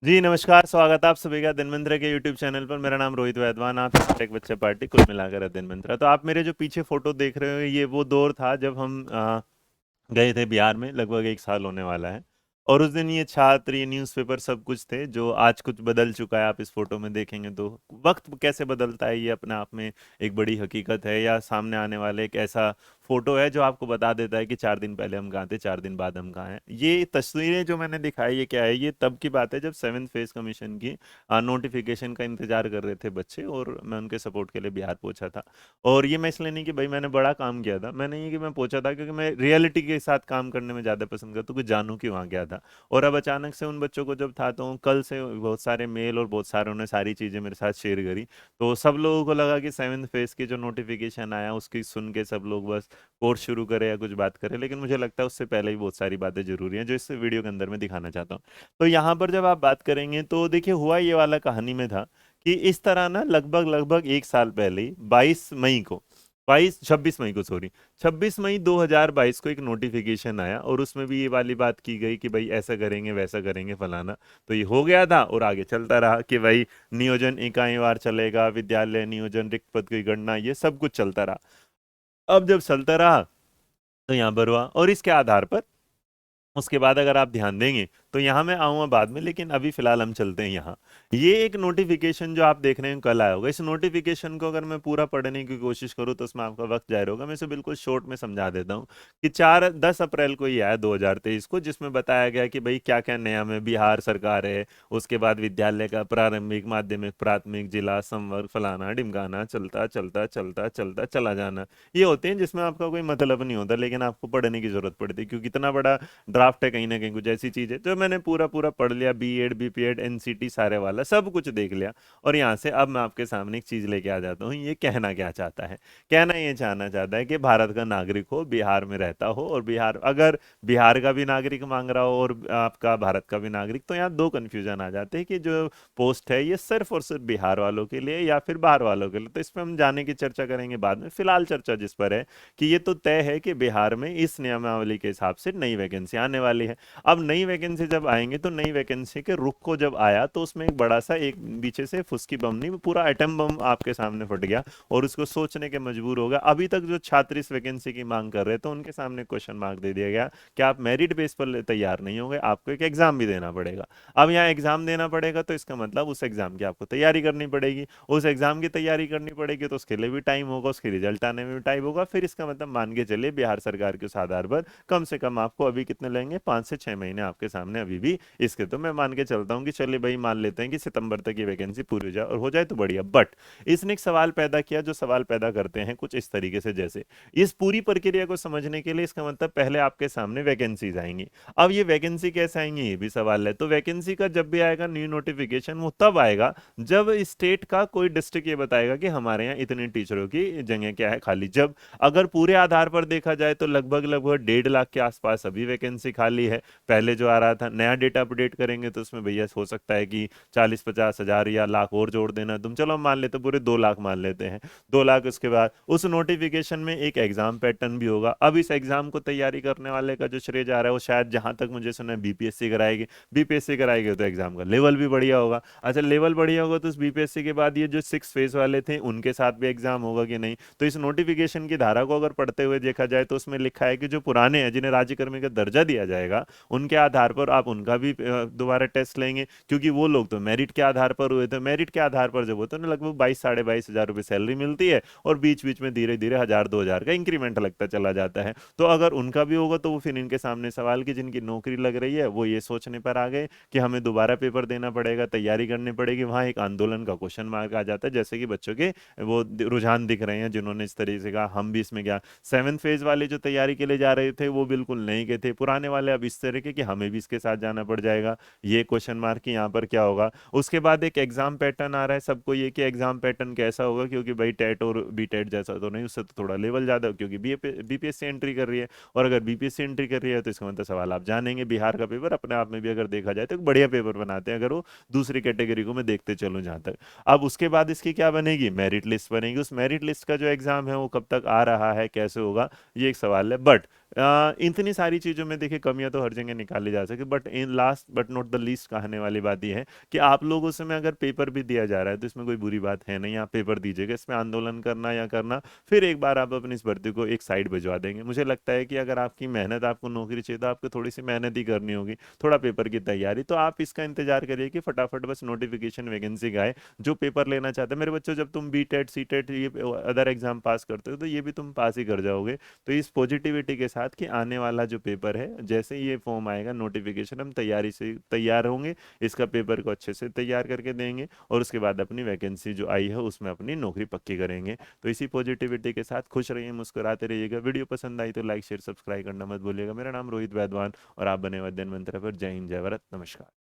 जी नमस्कार, स्वागत है आप सभी का दिन मंत्रा के यूट्यूब चैनल पर। मेरा नाम रोहित वैद्वान, आप टेक बच्चे पार्टी कुल मिलाकर है दिन मंत्रा। तो आप मेरे जो पीछे फोटो देख रहे हो, ये वो दौर था जब हम गए थे बिहार में, लगभग 1 साल होने वाला है। और उस दिन ये छात्र, ये न्यूज़पेपर सब कुछ थे, जो आज कुछ बदल चुका है। आप इस फोटो में देखेंगे तो वक्त कैसे बदलता है, ये अपने आप में एक बड़ी हकीकत है, या सामने आने वाले एक ऐसा फोटो है जो आपको बता देता है कि 4 दिन पहले हम कहाँ थे, 4 दिन बाद हम कहाँ हैं। ये तस्वीरें जो मैंने दिखाई, ये क्या है, ये तब की बात है जब 7th फेज कमीशन की नोटिफिकेशन का इंतजार कर रहे थे बच्चे, और मैं उनके सपोर्ट के लिए बिहार पहुंचा था। और ये मैं इसलिए नहीं कि भाई मैंने बड़ा काम किया था, मैंने ये कि मैं पहुंचा था क्योंकि मैं रियलिटी के साथ काम करने में ज़्यादा पसंद करता हूँ कि जानूँ कि वहाँ क्या था। और अब अचानक से उन बच्चों को जब था, तो कल से बहुत सारे मेल और बहुत सारे उन्होंने सारी चीज़ें मेरे साथ शेयर करी। तो सब लोगों को लगा कि 7th फेज की जो नोटिफिकेशन आया उसकी सुन के सब लोग बस कोर्स शुरू करें या कुछ बात करें, लेकिन मुझे लगता है उससे पहले ही बहुत सारी बातें जरूरी हैं जो इस वीडियो के अंदर मैं दिखाना चाहता हूँ। तो यहाँ पर जब आप बात करेंगे तो देखिए, हुआ ये वाला कहानी में था कि इस तरह ना लगभग लगभग 1 साल पहले ही 22 मई को, 26 मई को, सॉरी, 26 मई 2022 को एक नोटिफिकेशन आया, और उसमें भी ये वाली बात की गई कि भाई ऐसा करेंगे वैसा करेंगे फलाना। तो ये हो गया था और आगे चलता रहा कि भाई नियोजन इकाईवार चलेगा, विद्यालय नियोजन, रिक्त पद की गणना, ये सब कुछ चलता रहा। अब जब चलता रहा तो यहाँ पर हुआ, और इसके आधार पर उसके बाद अगर आप ध्यान देंगे तो यहाँ मैं आऊँगा बाद में, लेकिन अभी फिलहाल हम चलते हैं यहाँ। ये एक नोटिफिकेशन जो आप देख रहे हैं कल आया होगा, इस नोटिफिकेशन को अगर मैं पूरा पढ़ने की कोशिश करूँ तो उसमें आपका वक्त जाहिर होगा। मैं इसे बिल्कुल शॉर्ट में समझा देता हूँ कि 4-10 अप्रैल को ये आया 2023 को, जिसमें बताया गया कि भाई क्या क्या नया में बिहार सरकार है। उसके बाद विद्यालय का प्रारंभिक, माध्यमिक, प्राथमिक, जिला, संवर्ग, फलाना ढिमकाना, चलता चलता चलता चलता चला जाना। ये होते हैं जिसमें आपका कोई मतलब नहीं होता, लेकिन आपको पढ़ने की जरूरत पड़ती है क्योंकि इतना बड़ा ड्राफ्ट है, कहीं ना कहीं कुछ ऐसी चीज है। तो मैंने पूरा पूरा पढ़ लिया, बीएड, बीपीएड, एनसीटी, सारे वाला सब कुछ देख लिया। और यहाँ से अब मैं आपके सामने एक चीज लेके आ जाता हूँ। ये कहना क्या चाहता है? कहना ये चाहना चाहता है कि भारत का नागरिक हो, बिहार में रहता हो, और बिहार, अगर बिहार का भी नागरिक मांग रहा हो और आपका भारत का भी नागरिक, तो यहाँ दो कंफ्यूजन आ जाते हैं कि जो पोस्ट है ये सिर्फ और सिर्फ बिहार वालों के लिए या फिर बाहर वालों के लिए। तो इस पर हम जाने की चर्चा करेंगे बाद में। फिलहाल चर्चा जिस पर है कि ये तो तय है कि बिहार में इस नियमावली के हिसाब से नई वैकेंसी आने वाली है। अब नई वैकेंसी जब आएंगे तो नई वैकेंसी के रुख को जब आया तो उसमें एक बड़ा सा, एक पीछे से फुसकी बम नहीं, पूरा एटम बम आपके सामने फट गया, और उसको सोचने के मजबूर हो गया। अभी तक जो छात्र इस वैकेंसी की मांग कर रहे थे उनके सामने क्वेश्चन मार्क दे दिया गया कि आप मेरिट बेस पर तैयार नहीं होंगे, आपको एक एग्जाम भी देना पड़ेगा। अब यहाँ एग्जाम देना पड़ेगा तो इसका मतलब उस एग्जाम की आपको तैयारी करनी पड़ेगी। उस एग्जाम की तैयारी करनी पड़ेगी तो उसके लिए भी टाइम होगा, उसके रिजल्ट आने में भी टाइम होगा। फिर इसका मतलब मान के चलिए बिहार सरकार के उस आधार पर कम से कम आपको अभी कितने लेंगे, 5 से 6 महीने आपके सामने अभी भी इसके। तो मैं मान के चलता हूँ कि चलिए भाई, मान लेते हैं कि सितंबर तक ये वैकेंसी पूरी हो जाए, और हो जाए तो बढ़िया। बट इसने एक सवाल पैदा किया, जो सवाल पैदा करते हैं कुछ इस तरीके से, जैसे इस पूरी प्रक्रिया को समझने के लिए इसका मतलब पहले आपके सामने वैकेंसीज आएंगी। अब ये वैकेंसी कैसे आएंगी, ये भी सवाल है। तो वैकेंसी का जब भी आएगा न्यू नोटिफिकेशन, वो तब आएगा जब स्टेट का कोई डिस्ट्रिक्ट ये बताएगा कि हमारे यहाँ इतने टीचरों की जगह क्या है खाली। जब अगर पूरे आधार पर देखा जाए तो लगभग लगभग 1.5 लाख के आसपास अभी वैकेंसी खाली है। पहले जो आ रहा था, नया डेटा अपडेट करेंगे तो उसमें भैया हो सकता है कि 40-50 हज़ार या लाख और जोड़ देना तुम, चलो मान लेते, पूरे 2 लाख मान लेते हैं। 2 लाख। उसके बाद उस नोटिफिकेशन में एक एग्जाम पैटर्न भी होगा। अब इस एग्जाम को तैयारी करने वाले का जो श्रेय जा रहा है वो शायद, जहां तक मुझे सुना है, बीपीएससी कराएगी। बीपीएससी कराएगी तो एग्जाम का लेवल भी बढ़िया होगा। अच्छा, लेवल बढ़िया होगा तो उस बीपीएससी के बाद ये जो 6 फेज वाले थे उनके साथ भी एग्जाम होगा कि नहीं? तो इस नोटिफिकेशन की धारा को अगर पढ़ते हुए देखा जाए तो उसमें लिखा है कि जो पुराने हैं, जिन्हें राज्यकर्मी का दर्जा दिया जाएगा, उनके आधार पर आप उनका भी दोबारा टेस्ट लेंगे, क्योंकि वो लोग तो मेरिट के आधार पर हुए थे। मेरिट के आधार पर जब होते हैं ना, लगभग 22-22.5 हज़ार रुपये सैलरी मिलती है, और बीच बीच में धीरे धीरे 1,000-2,000 का इंक्रीमेंट लगता चला जाता है। तो अगर उनका भी होगा तो वो फिर इनके सामने सवाल की, जिनकी नौकरी लग रही है वो ये सोचने पर आ गए कि हमें दोबारा पेपर देना पड़ेगा, तैयारी करनी पड़ेगी। वहां एक आंदोलन का क्वेश्चन मार्क आ जाता है, जैसे कि बच्चों के वो रुझान दिख रहे हैं जिन्होंने इस तरीके से कहा हम भी इसमें क्या। 7th फेज वाले जो तैयारी के लिए जा रहे थे वो बिल्कुल नहीं गए थे, पुराने वाले अब इस तरह के कि हमें भी इसके साथ जाना पड़ जाएगा। ये क्वेश्चन मार्क कि यहाँ पर क्या होगा। उसके बाद एक एग्जाम पैटर्न आ रहा है सबको, ये कि एग्जाम पैटर्न कैसा होगा, क्योंकि भाई टेट और बी टेट जैसा तो नहीं, उससे तो थोड़ा लेवल ज्यादा हो, क्योंकि बीपीएससी एंट्री कर रही है। और अगर बीपीएससी एंट्री कर रही है तो इसका मतलब सवाल आप जानेंगे, बिहार का पेपर अपने आप में भी अगर देखा जाए तो एक बढ़िया पेपर बनाते हैं, अगर वो दूसरी कैटेगरी को मैं देखते चलूँ जहाँ तक। अब उसके बाद इसकी क्या बनेगी, मेरिट लिस्ट बनेगी। उस मेरिट लिस्ट का जो एग्जाम है वो कब तक आ रहा है, कैसे होगा, ये एक सवाल है। बट इतनी सारी चीज़ों में देखिए कमियां तो हर जगह निकाली जा सकती, but in last but not the least कहने वाली बात यह है कि आप लोगों से में अगर पेपर भी दिया जा रहा है तो इसमें कोई बुरी बात है नहीं, आप पेपर दीजिएगा, इसमें आंदोलन करना या करना फिर एक बार आप अपनी इस भर्ती को एक साइड भिजवा देंगे। मुझे लगता है कि अगर आपकी मेहनत, आपको नौकरी चाहिए तो आपको थोड़ी सी मेहनत ही करनी होगी, थोड़ा पेपर की तैयारी, तो आप इसका इंतजार करिए कि फटाफट बस नोटिफिकेशन वैकेंसी का आए। जो पेपर लेना चाहते हैं मेरे बच्चों, जब तुम बी टेट सी टेट ये अदर एग्जाम पास करते हो तो ये भी तुम पास ही कर जाओगे। तो इस पॉजिटिविटी के साथ कि आने वाला जो पेपर है, जैसे ही ये फॉर्म आएगा नोटिफिकेशन, हम तैयारी से तैयार होंगे, इसका पेपर को अच्छे से तैयार करके देंगे और उसके बाद अपनी वैकेंसी जो आई है उसमें अपनी नौकरी पक्की करेंगे। तो इसी पॉजिटिविटी के साथ खुश रहिए, मुस्कुराते रहिएगा। वीडियो पसंद आई तो लाइक शेयर सब्सक्राइब करना मत भूलिएगा। मेरा नाम रोहित वैद्वान और आप बने हुए दिन मंत्र पर। जय हिंद, जय भारत, नमस्कार।